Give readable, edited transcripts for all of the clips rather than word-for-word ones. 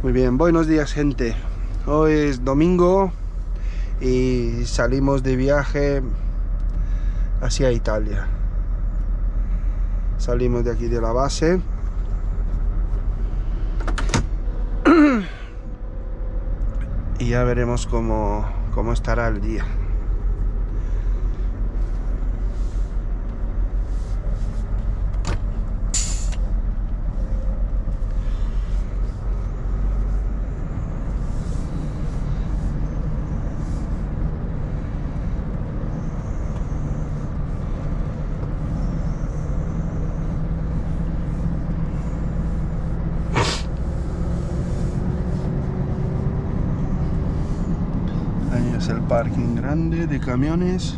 Muy bien, buenos días, gente. Hoy es domingo y salimos de viaje hacia Italia. Salimos de aquí de la base y ya veremos cómo estará el día. Ahí es el parking grande de camiones.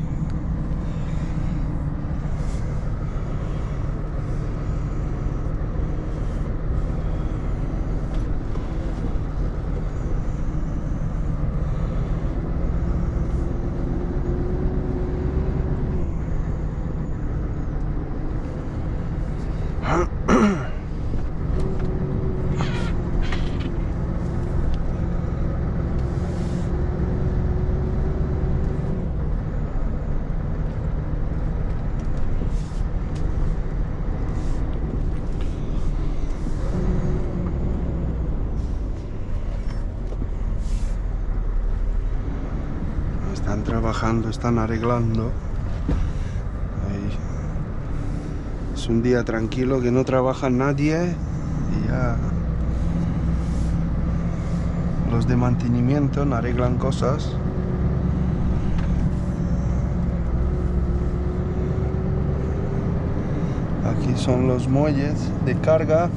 Están trabajando, están arreglando. Ahí. Es un día tranquilo que no trabaja nadie y ya los de mantenimiento arreglan cosas. Aquí son los muelles de carga.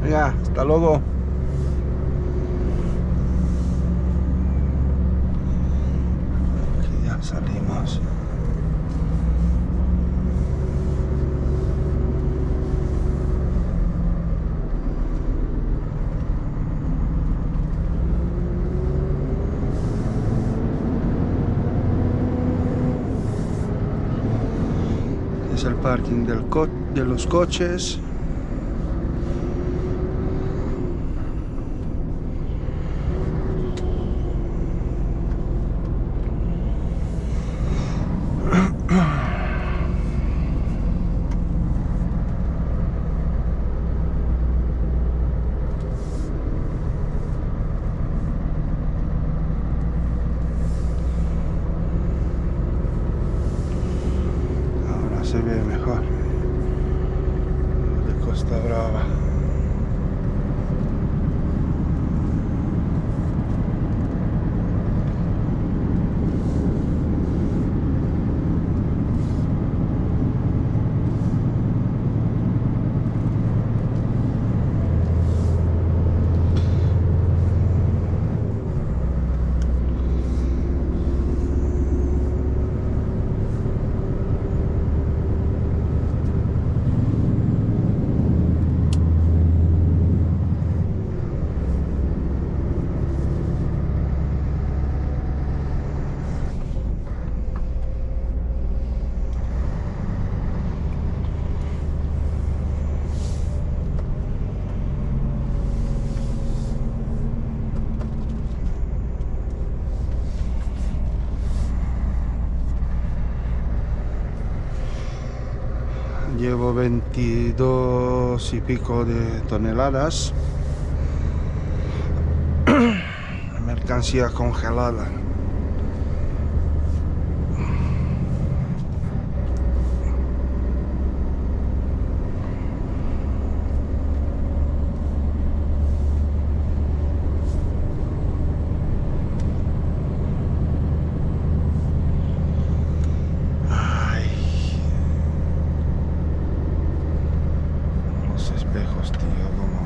Venga, hasta luego. Aquí ya salimos. Es el parking de los coches. Ahora se ve mejor. De Costa Brava. Llevo 22 y pico de toneladas. Mercancía congelada. Espejos, tío, como...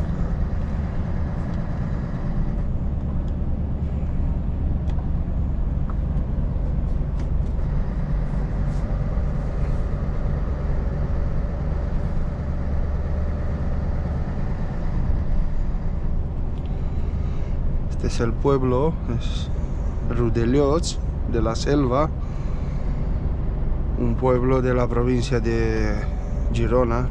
es el pueblo, es Riudellots de la Selva, un pueblo de la provincia de Girona.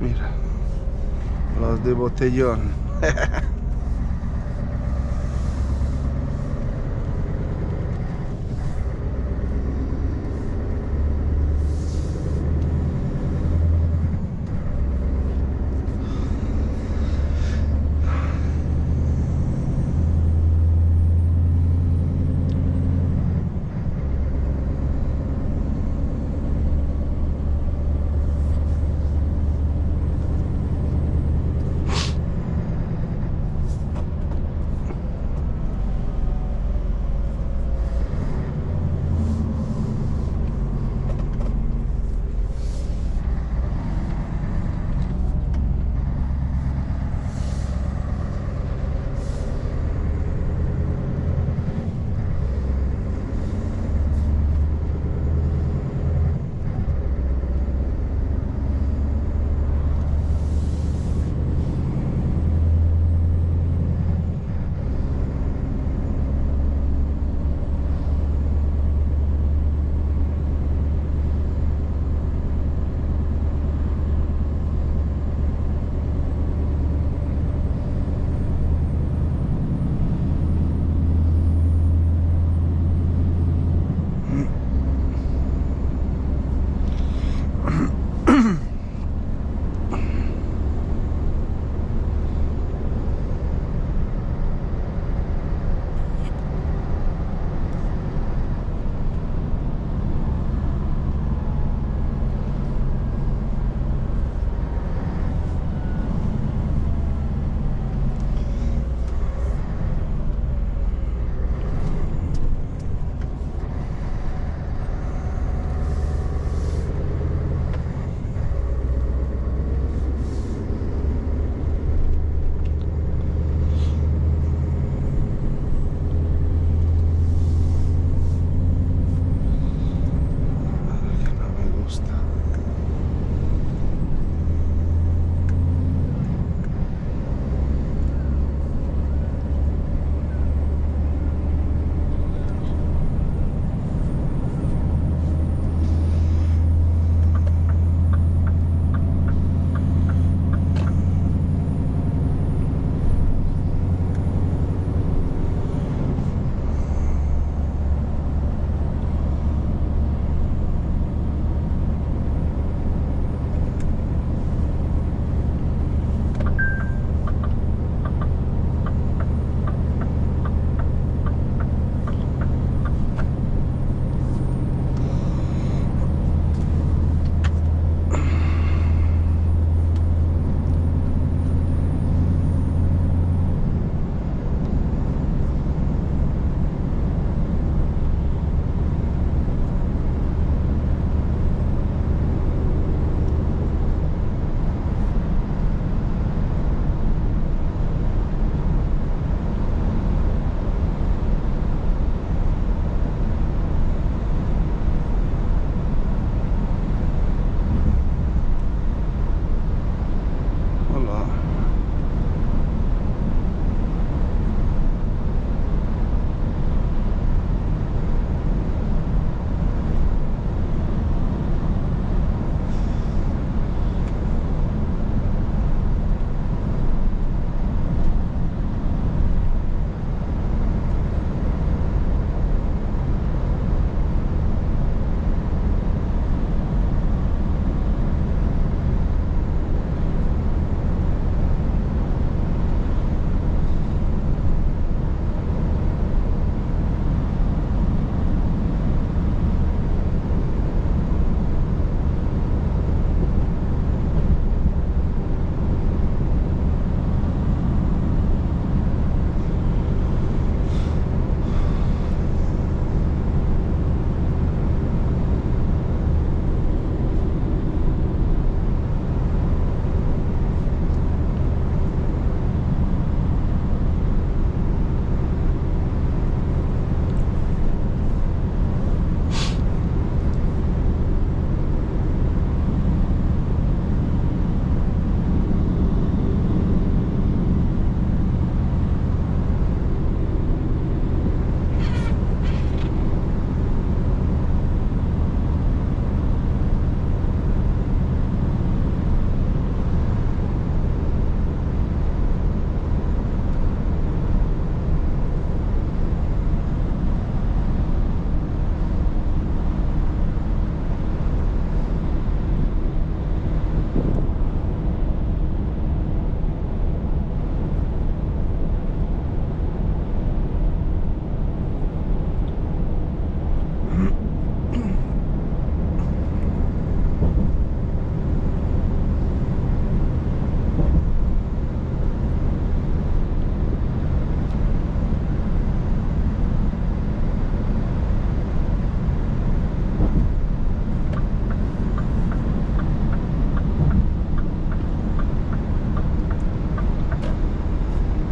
Mira, los de Botellón.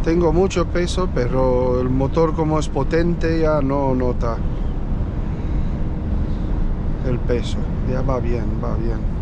Tengo mucho peso, pero el motor como es potente ya no nota el peso. Ya va bien, va bien.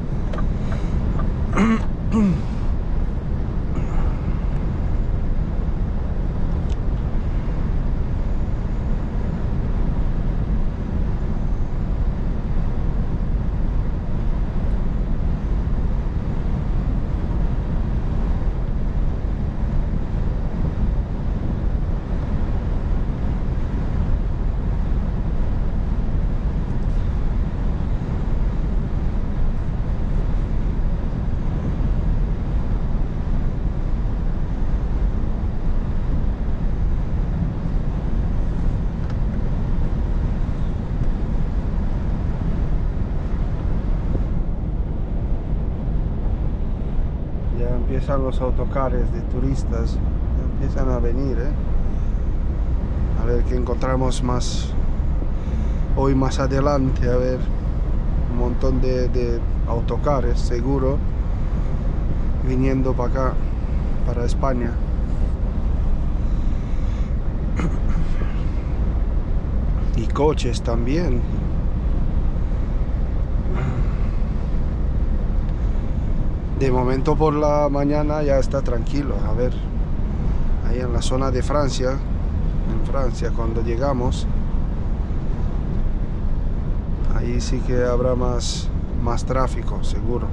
Ya empiezan los autocares de turistas, ya empiezan a venir, A ver qué encontramos más hoy más adelante, a ver, un montón de autocares, seguro, viniendo para acá, para España. Y coches también. De momento por la mañana ya está tranquilo. A ver, ahí en la zona de Francia, en Francia cuando llegamos, ahí sí que habrá más tráfico, seguro.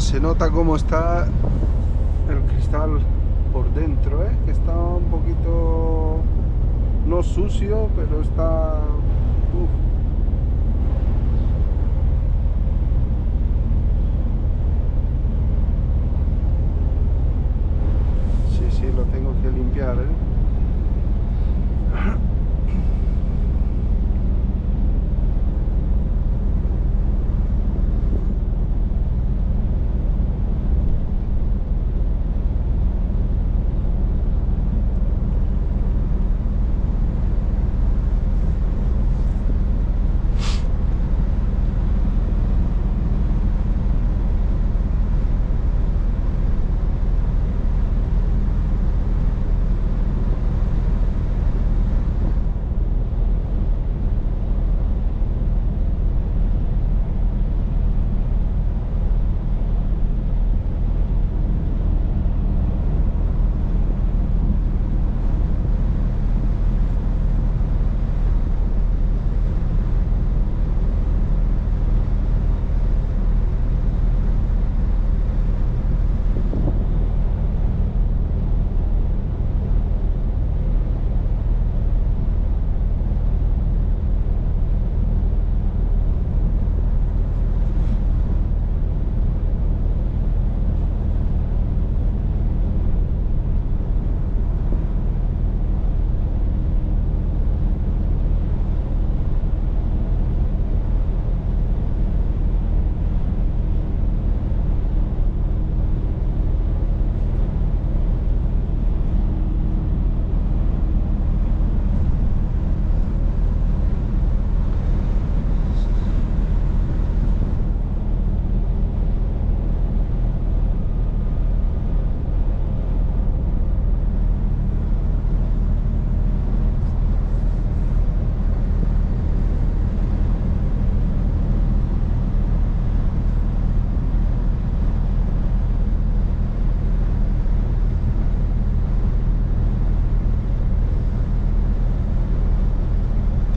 Se nota cómo está el cristal por dentro, que está un poquito no sucio, pero está... uf. Sí, lo tengo que limpiar, ¿eh?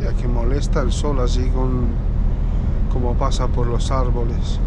Ya que molesta el sol así con como pasa por los árboles.